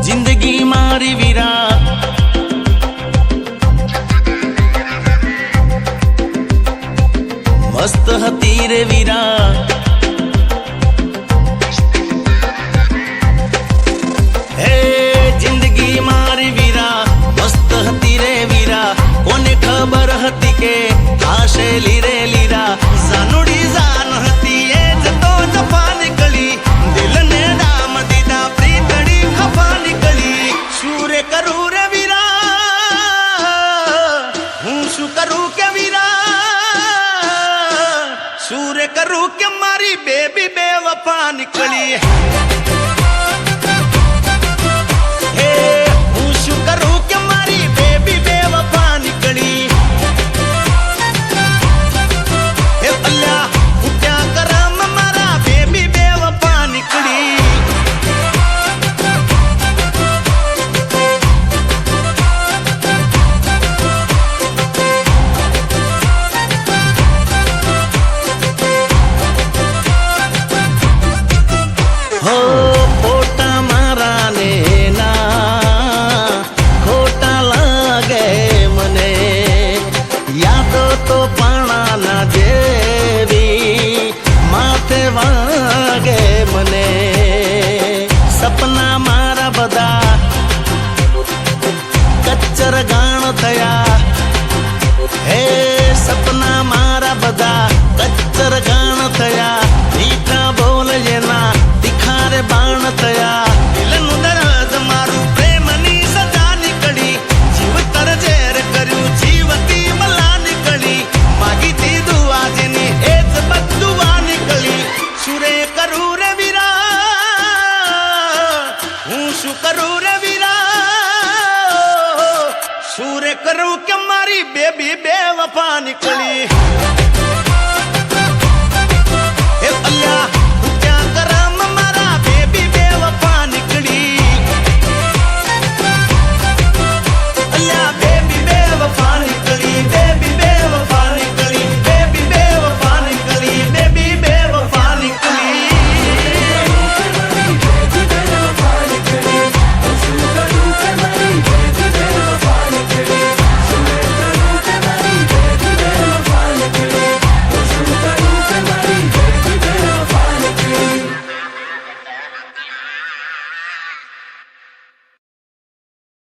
जिंदगी मारी वीरा मस्त हती रे वीरा हे जिंदगी मारी वीरा मस्त हती रे वीरा कोने खबर हती के आशेली रे लीरा सानुड़ी जान हती ए जतो जपा निकली दिल ने डाम दीदा प्रीतड़ी खपा निकली शूरे करू रे वीरा हूं शू करू के वीरा शूरे करू के मारी बेबी बेवफा निकली हो खोटा मारा ने ना खोटा लागे मने यादो तो पाणा ना जेवी माथे वागे मने सपना मारा बदा कच्चर गाण थया हे सपना मारा बदा कच्चर गाण थया मीठा बोल जेना दिखारे बाण थया दिलनु दर्द मारू प्रेमनी सजा निकली जीव तर जेर कर्यु जीवती मला निकली मागी थी दुआ जेनी एज बदुआ निकली शुरे करू रे वीरा हूं शू करू रे वीरा शुरे करू के मारी बेबी बेवफा निकली